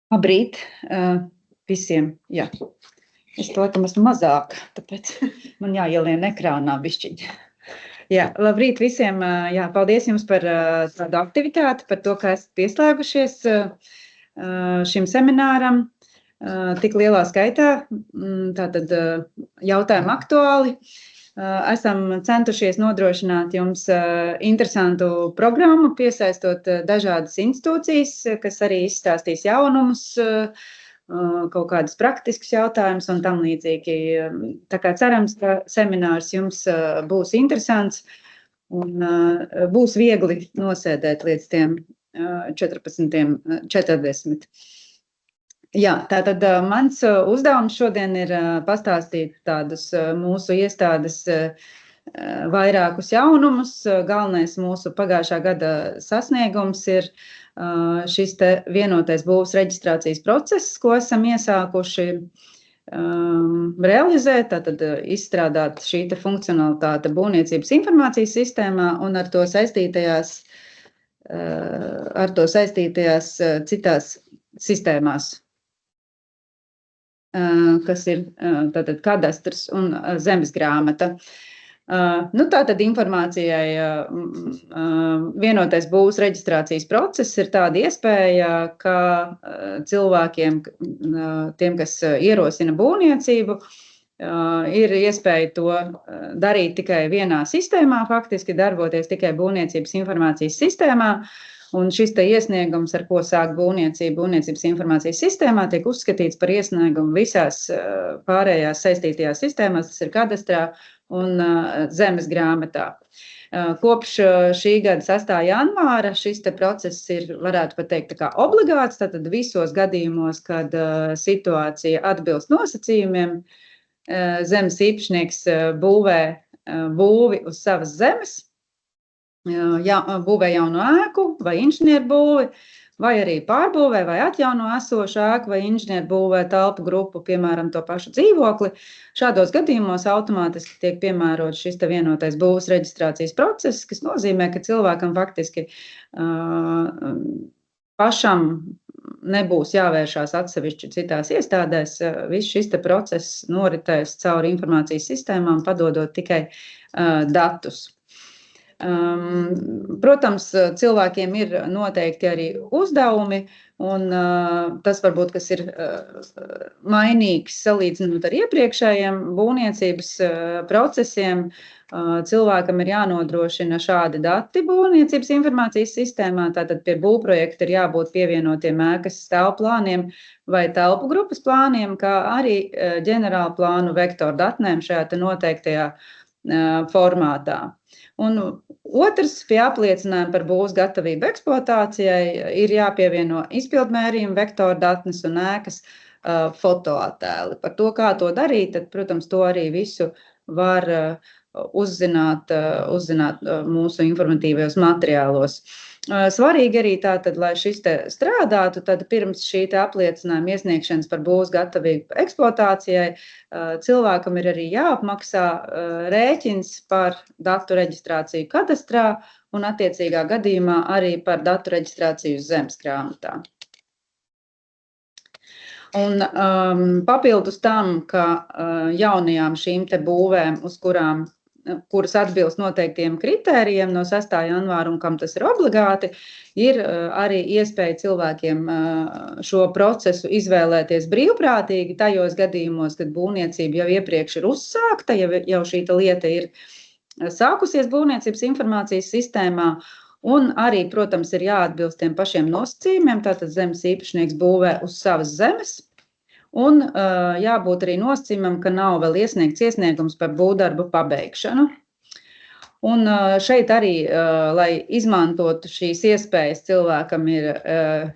Labrīt visiem. Jā. Es to laikam esmu mazāk, tāpēc man jāielien ekrānā bišķiņ. Jā, labrīt visiem. Jā, paldies jums par tādu aktivitāti, par to, ka esat pieslēgušies šim semināram tik lielā skaitā. Tātad jautājumi aktuāli. Esam centušies nodrošināt jums interesantu programmu, piesaistot dažādas institūcijas, kas arī izstāstīs jaunumus, kaut kādus praktiskus jautājumus un tam līdzīgi. Tā kā cerams, ka seminārs jums būs interesants un būs viegli nosēdēt līdz tiem 14:40. Jā, tātad mans uzdevums šodien ir pastāstīt tādus mūsu iestādes vairākus jaunumus. Galvenais mūsu pagājušā gada sasniegums ir šis te vienotais būvs reģistrācijas process, ko esam iesākuši realizēt, tātad izstrādāt šī te funkcionalitāte būvniecības informācijas sistēmā un ar to saistītajās citās sistēmās, kas ir tātad kadastrs un zemes grāmata. Tātad informācijai vienotais būvs reģistrācijas process ir tāda iespēja, ka cilvēkiem, tiem, kas ierosina būvniecību, ir iespēja to darīt tikai vienā sistēmā, faktiski darboties tikai būvniecības informācijas sistēmā. Un šis te iesniegums, ar ko sāk būvniecības informācijas sistēmā, tiek uzskatīts par iesniegumu visās pārējās saistītajās sistēmās, tas ir kadastrā un zemes grāmatā. Kopš šī gada 6. janvāra šis te process ir, varētu pat teikt, tā kā obligāts, tātad visos gadījumos, kad situācija atbilst nosacījumiem, zemes īpašnieks būvē būvi uz savas zemes, būvē jaunu ēku vai inženierbūvi, vai arī pārbūvē vai atjauno esošu ēku vai inženierbūvē telpu grupu, piemēram, to pašu dzīvokli. Šādos gadījumos automātiski tiek piemērots šis te vienotais būvs reģistrācijas process, kas nozīmē, ka cilvēkam faktiski pašam nebūs jāvēršās atsevišķi citās iestādēs. Viss šis te process noritēs cauri informācijas sistēmām, padodot tikai datus. Protams, cilvēkiem ir noteikti arī uzdevumi, un tas varbūt, kas ir mainīgs salīdzinot ar iepriekšējiem būvniecības procesiem, cilvēkam ir jānodrošina šādi dati būvniecības informācijas sistēmā, tātad pie būvprojekta ir jābūt pievienotiem ēkas stāvplāniem vai telpu grupas plāniem, kā arī ģenerāla plānu vektoru datnēm šajā te noteiktajā formātā. Un otrs, pie apliecinājuma par būvs gatavību eksploatācijai ir jāpievieno izpildmērījuma vektoru datnes un ēkas fotoattēli. Par to, kā to darīt, tad, protams, to arī visu var uzzināt mūsu informatīvajos materiālos. Svarīgi arī tātad, lai šis te strādātu, tad pirms šī te apliecinājuma iesniegšanas par būvs gatavību eksploatācijai cilvēkam ir arī jāapmaksā rēķins par datu reģistrāciju kadastrā un attiecīgā gadījumā arī par datu reģistrāciju uz zemes grāmatā. Un papildus tam, ka jaunajām šīm te būvēm, kuras atbilst noteiktiem kritērijiem no 6. janvāra un kam tas ir obligāti, ir arī iespēja cilvēkiem šo procesu izvēlēties brīvprātīgi tajos gadījumos, kad būvniecība jau iepriekš ir uzsākta, jau šī lieta ir sākusies būvniecības informācijas sistēmā, un arī, protams, ir jāatbilst tiem pašiem nosacījumiem, tātad zemes īpašnieks būvē uz savas zemes, un jābūt arī nosacījumam, ka nav vēl iesniegts iesniegums par būvdarbu pabeigšanu. Un šeit arī, lai izmantotu šīs iespējas, cilvēkam ir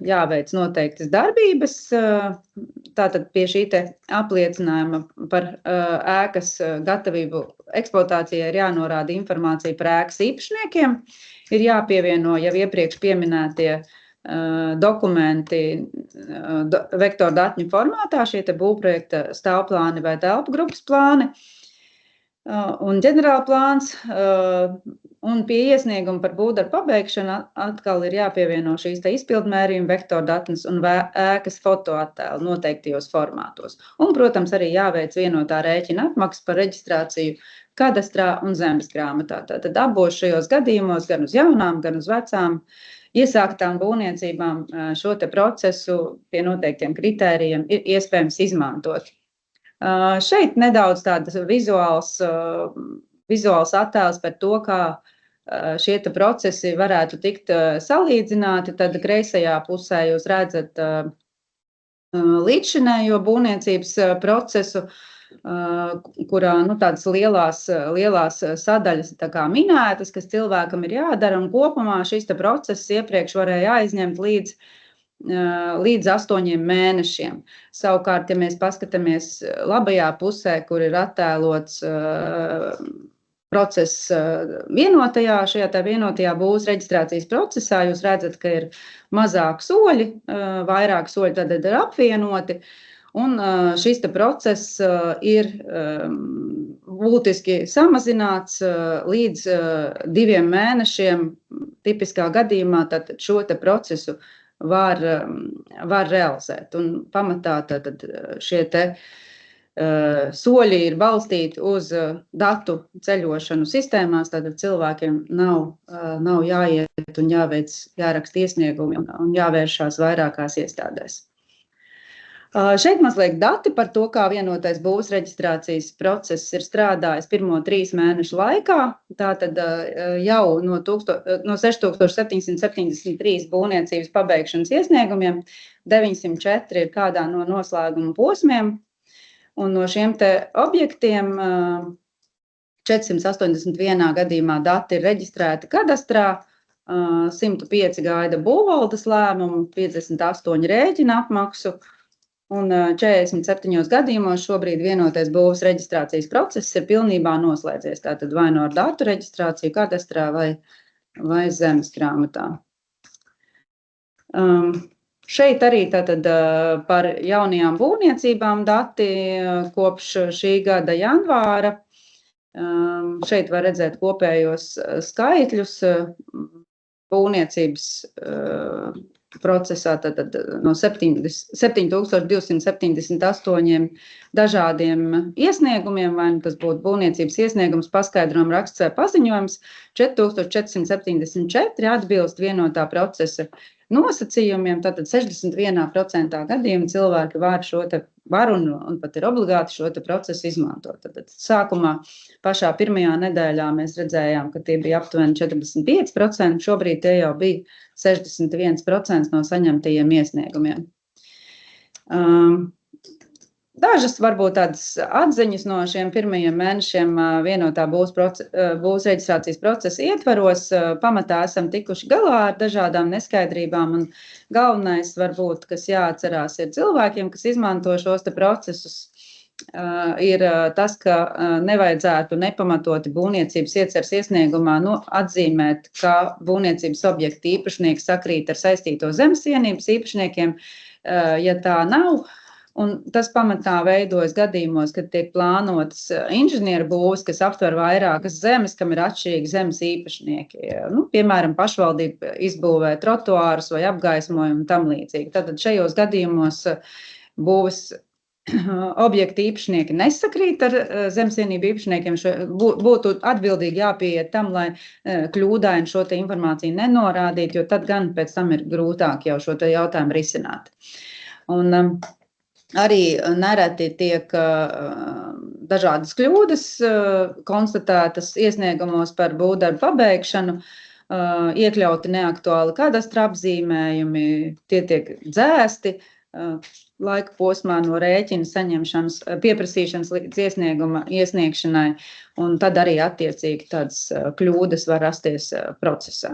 jāveic noteiktas darbības. Tātad pie šī te apliecinājuma par ēkas gatavību eksploatācijai ir jānorāda informācija par ēkas īpašniekiem, ir jāpievieno jau iepriekš pieminētie dokumenti vektoru datņu formātā, šie te būvprojekta stāvplāni vai telpu grupas plāni un ģenerāla plāns. Un pie iesnieguma par būvdarbu pabeigšanu atkal ir jāpievieno šīs izpildmērījuma vektordatnes un ēkas fotoattēli noteiktajos formātos. Un, protams, arī jāveic vienotā rēķina apmaksa par reģistrāciju kadastrā un zemes grāmatā. Tātad abos šajos gadījumos, gan uz jaunām, gan uz vecām iesāktām būvniecībām, šo te procesu pie noteiktiem kritērijiem ir iespējams izmantot. Šeit nedaudz tāds vizuāls attēls par to, kā šie procesi varētu tikt salīdzināti. Tad kreisajā pusē jūs redzat līdzšinējo būvniecības procesu, kurā tādas lielās sadaļas tā kā minētas, kas cilvēkam ir jādara, un kopumā šis process iepriekš varēja aizņemt līdz 8 mēnešiem. Savukārt, ja mēs paskatāmies labajā pusē, kur ir attēlots process šajā vienotajā būvs reģistrācijas procesā, jūs redzat, ka ir mazāk soļi, vairāk soļi tad ir apvienoti, un šis process ir būtiski samazināts līdz 2 mēnešiem. Tipiskā gadījumā tad šo procesu var realizēt. Un pamatā tad šie soļi ir balstīti uz datu ceļošanu sistēmās, tātad cilvēkiem nav jāiet un jāraksta iesniegumi un jāvēršās vairākās iestādēs. Šeit mazliet dati par to, kā vienotais būvs reģistrācijas process ir strādājis pirmo 3 mēnešu laikā. Tātad jau no 6773 būvniecības pabeigšanas iesniegumiem 904 ir kādā no noslēguma posmiem. Un no šiem objektiem 481 gadījumā dati ir reģistrēti kadastrā, 105 gaida būvvaldes lēmumu, 58 rēķina apmaksu, un 47 gadījumos šobrīd vienotais būvs reģistrācijas process ir pilnībā noslēdzies. Tātad vai no ar datu reģistrāciju kadastrā vai zemes grāmatā. Šeit arī tātad par jaunajām būvniecībām dati kopš šī gada janvāra. Šeit var redzēt kopējos skaitļus būvniecības procesā, tātad no 7278 dažādiem iesniegumiem, vai tas būtu būvniecības iesniegums, paskaidrojuma raksts vai paziņojums, 4474 atbilst vienotā procesa nosacījumiem, tātad 61% gadījumu cilvēki var un pat ir obligāti šo procesu izmantot. Tātad sākumā pašā pirmajā nedēļā mēs redzējām, ka tie bija aptuveni 45%, šobrīd tie jau bija 61% no saņemtajiem iesniegumiem. Dažas varbūt tādas atziņas no šiem pirmajiem mēnešiem vienotā būvs reģistrācijas procesa ietvaros. Pamatā esam tikuši galā ar dažādām neskaidrībām, un galvenais varbūt, kas jāatcerās ir cilvēkiem, kas izmanto šos procesus, ir tas, ka nevajadzētu nepamatoti būvniecības ieceres iesniegumā atzīmēt, ka būvniecības objekta īpašnieks sakrīt ar saistīto zemesienības īpašniekiem, ja tā nav. Un tas pamatā veidojas gadījumos, kad tiek plānotas inženieru būvs, kas aptver vairākas zemes, kam ir atšķirīgi zemes īpašnieki. Piemēram, pašvaldība izbūvē trotuārus vai apgaismojumu un tam līdzīgi. Tātad šajos gadījumos būvs objekta īpašnieki nesakrīt ar zemesienību īpašniekiem. Būtu atbildīgi jāpieiet tam, lai kļūdaini šo informāciju nenorādītu, jo tad gan pēc tam ir grūtāk jau šo jautājumu risināt. Un arī nereti tiek dažādas kļūdas konstatētas iesniegumos par būvdarbu pabeigšanu, iekļauti neaktuāli kadastra apzīmējumi, tie tiek dzēsti laika posmā no rēķina saņemšanas, pieprasīšanas līdz iesnieguma iesniegšanai, un tad arī attiecīgi tādas kļūdas var rasties procesā.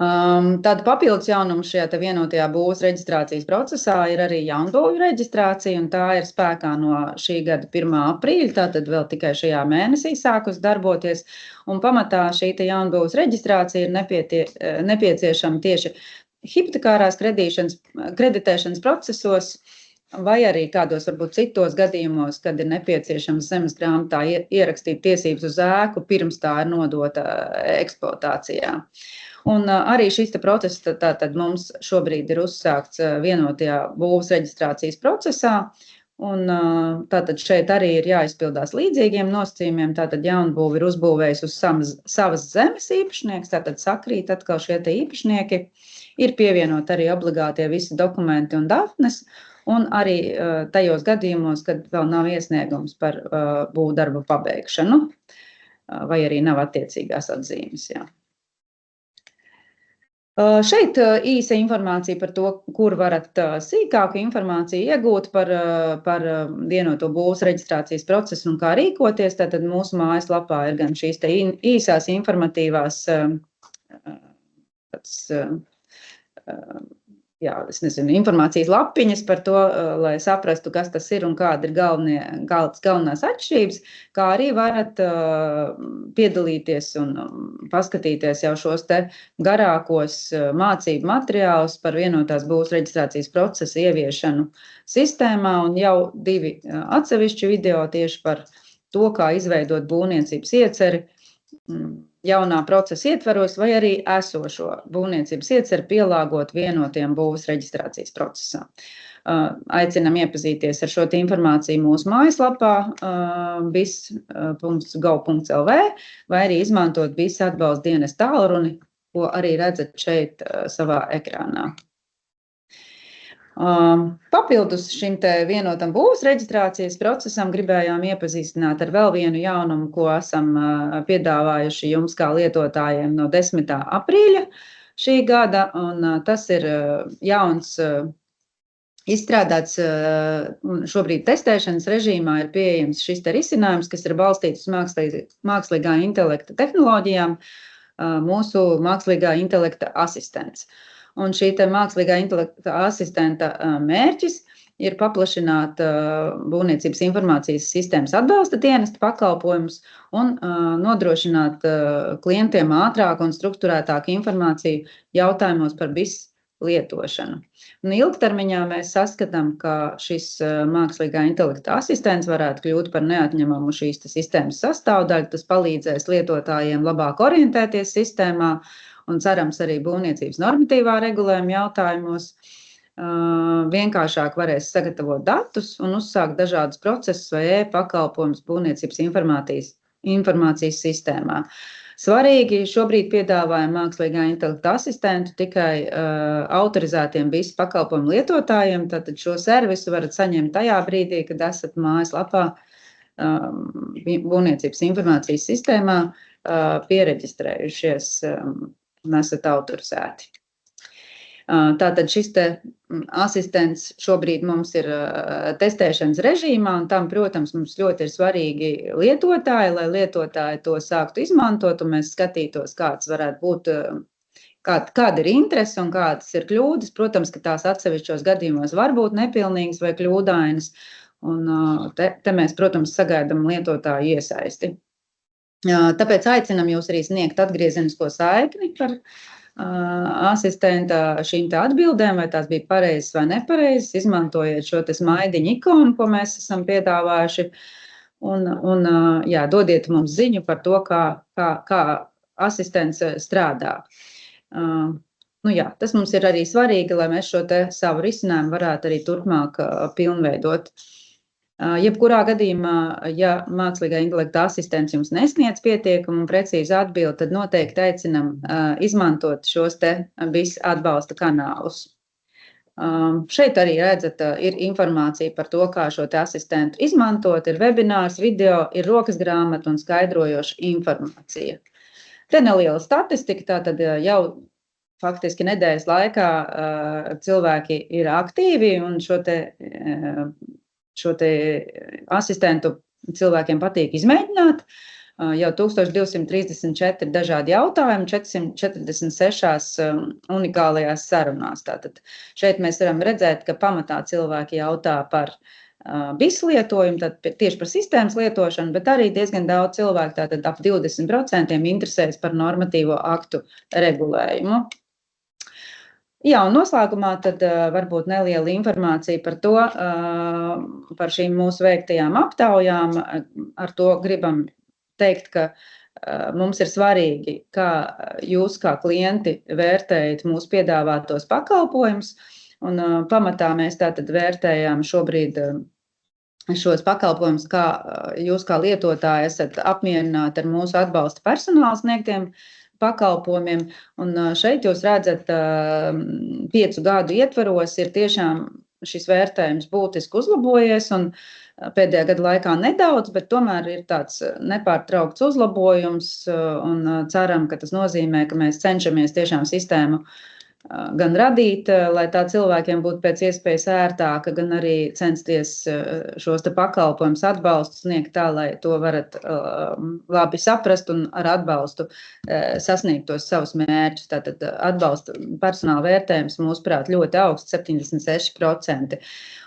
Tāda papildus jaunuma šajā vienotajā būvs reģistrācijas procesā ir arī jaunbūvju reģistrācija, un tā ir spēkā no šī gada 1. aprīļa, tātad vēl tikai šajā mēnesī sākus darboties, un pamatā šī jaunbūvs reģistrācija ir nepieciešama tieši hipotekārās kreditēšanas procesos, vai arī kādos varbūt citos gadījumos, kad ir nepieciešams zemes grāmatā ierakstīt tiesības uz ēku, pirms tā ir nodota eksploatācijā. Un arī šis process tātad mums šobrīd ir uzsākts vienotajā būvs reģistrācijas procesā. Un tātad šeit arī ir jāizpildās līdzīgiem nosacījumiem. Tātad jaunbūve ir uzbūvējis uz savas zemes īpašnieks, tātad sakrīt atkal šie te īpašnieki. Ir pievienot arī obligātie visi dokumenti un dafnes, un arī tajos gadījumos, kad vēl nav iesniegums par būvdarbu pabeigšanu, vai arī nav attiecīgās atzīmes. Jā. Šeit īsa informācija par to, kur varat sīkāku informāciju iegūt par vienoto būvs reģistrācijas procesu un kā rīkoties. Tātad mūsu mājaslapā ir gan šīs te īsās informatīvās informācijas lapiņas par to, lai saprastu, kas tas ir un kāda ir galvenās atšķirības, kā arī varat piedalīties un paskatīties jau šos te garākos mācību materiālus par vienotās būvs reģistrācijas procesa ieviešanu sistēmā, un jau 2 atsevišķi video tieši par to, kā izveidot būvniecības ieceri jaunā procesa ietvaros, vai arī esošo būvniecības ieceri pielāgot vienotiem būvs reģistrācijas procesā. Aicinam iepazīties ar šo informāciju mūsu mājaslapā bis.gov.lv, vai arī izmantot BIS atbalsta dienesta tālruni, ko arī redzat šeit savā ekrānā. Papildus šim te vienotam būvs reģistrācijas procesam gribējām iepazīstināt ar vēl vienu jaunumu, ko esam piedāvājuši jums kā lietotājiem no 10. aprīļa šī gada, un tas ir jauns izstrādāts, šobrīd testēšanas režīmā ir pieejams šis te risinājums, kas ir balstīts uz mākslīgā intelekta tehnoloģijām, mūsu mākslīgā intelekta asistents. Un šī te mākslīgā intelekta asistenta mērķis ir paplašināt būvniecības informācijas sistēmas atbalsta dienesta pakalpojumus un nodrošināt klientiem ātrāku un strukturētāku informāciju jautājumos par BIS lietošanu. Un ilgtermiņā mēs saskatām, ka šis mākslīgā intelekta asistents varētu kļūt par neatņemamu šīs sistēmas sastāvdaļu. Tas palīdzēs lietotājiem labāk orientēties sistēmā, un cerams arī būvniecības normatīvā regulējuma jautājumos vienkāršāk varēs sagatavot datus un uzsākt dažādus procesus vai e-pakalpojumus būvniecības informācijas sistēmā. Svarīgi šobrīd piedāvājam mākslīgā intelekta asistentu tikai autorizētiem BIS pakalpojumu lietotājiem, tātad šo servisu varat saņemt tajā brīdī, kad esat mājaslapā būvniecības informācijas sistēmā piereģistrējušies un esat autorizēti. Tātad šis te asistents šobrīd mums ir testēšanas režīmā, un tam, protams, mums ļoti ir svarīgi lietotāji, lai lietotāji to sāktu izmantot, un mēs skatītos, kāds varētu būt, kāda ir interese un kādas ir kļūdas. Protams, ka tās atsevišķos gadījumos var būt nepilnīgas vai kļūdainas, un te mēs, protams, sagaidām lietotāju iesaisti. Tāpēc aicinam jūs arī sniegt atgriezenisko saikni par asistenta šīm te atbildēm, vai tās bija pareizas vai nepareizas, izmantojiet šo te smaidiņu ikonu, ko mēs esam piedāvājuši, un dodiet mums ziņu par to, kā asistents strādā. Tas mums ir arī svarīgi, lai mēs šo te savu risinājumu varētu arī turpmāk pilnveidot. Jebkurā gadījumā, ja mākslīgā intelekta asistents jums nesniedz pietiekumu un precīzi atbildi, tad noteikti aicinam izmantot šos te BIS atbalsta kanālus. Šeit arī redzat, ir informācija par to, kā šo te asistentu izmantot, ir webinārs, video, ir rokas grāmata un skaidrojoša informācija. Te neliela statistika, tātad jau faktiski nedēļas laikā cilvēki ir aktīvi un šo te asistentu cilvēkiem patīk izmēģināt. Jau 1234 dažādi jautājumi, 446 unikālajās sarunās. Tātad šeit mēs varam redzēt, ka pamatā cilvēki jautā par BIS lietojumu, tad tieši par sistēmas lietošanu, bet arī diezgan daudz cilvēku, tātad ap 20% interesēs par normatīvo aktu regulējumu. Jā, un noslēgumā tad varbūt neliela informācija par to, par šīm mūsu veiktajām aptaujām. Ar to gribam teikt, ka mums ir svarīgi, kā jūs kā klienti vērtējat mūsu piedāvātos pakalpojumus. Un pamatā mēs tātad vērtējām šobrīd šos pakalpojumus, kā jūs kā lietotāji esat apmierināti ar mūsu atbalsta personāla sniegtiem pakalpojumiem. Un šeit jūs redzat, 5 gadu ietvaros ir tiešām šis vērtējums būtiski uzlabojies, un pēdējā gada laikā nedaudz, bet tomēr ir tāds nepārtraukts uzlabojums, un ceram, ka tas nozīmē, ka mēs cenšamies tiešām sistēmu gan radīt, lai tā cilvēkiem būtu pēc iespējas ērtāka, gan arī censties šos te pakalpojumus atbalstu sniegt tā, lai to varat labi saprast un ar atbalstu sasniegt tos savus mērķus. Tātad atbalsta personāla vērtējums mūsuprāt ļoti augsts, 76%.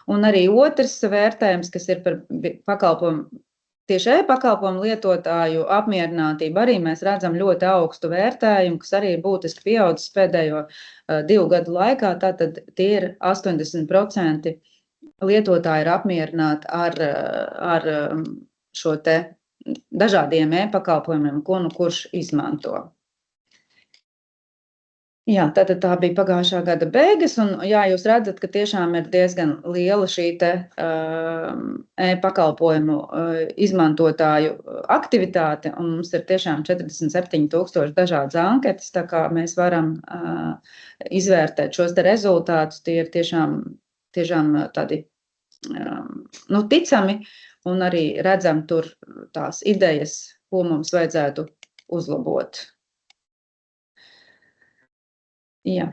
Un arī otrs vērtējums, kas ir par pakalpojumu, tieši e-pakalpojumu lietotāju apmierinātību, arī mēs redzam ļoti augstu vērtējumu, kas arī ir būtiski pieaudzis pēdējo 2 gadu laikā. Tātad tie ir 80% lietotāji ir apmierināti ar šo te dažādiem e-pakalpojumiem, ko nu kurš izmanto. Jā, tātad tā bija pagājušā gada beigas, un jā, jūs redzat, ka tiešām ir diezgan liela šī te e-pakalpojumu izmantotāju aktivitāte, un mums ir tiešām 47,000 dažādas anketas, tā kā mēs varam izvērtēt šos te rezultātus, tie ir tiešām tādi ticami, un arī redzam tur tās idejas, ko mums vajadzētu uzlabot. Jā.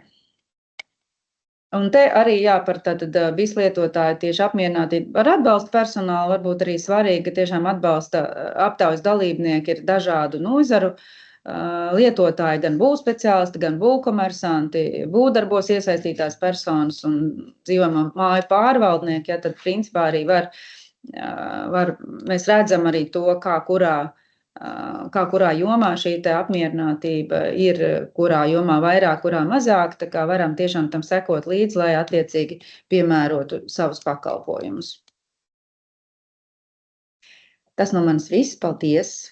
Un te arī par tātad visu lietotāju tieši apmierinātību ar atbalsta personālu, varbūt arī svarīgi, ka tiešām atbalsta aptaujas dalībnieki ir dažādu nozaru lietotāji, gan būvspeciālisti, gan būvkomersanti, būvdarbos iesaistītās personas un dzīvojamo māju pārvaldnieki, tad principā arī mēs redzam arī to, kā kurā jomā šī te apmierinātība ir, kurā jomā vairāk, kurā mazāk, tā kā varam tiešām tam sekot līdzi, lai attiecīgi piemērotu savus pakalpojumus. Tas no manis viss. Paldies!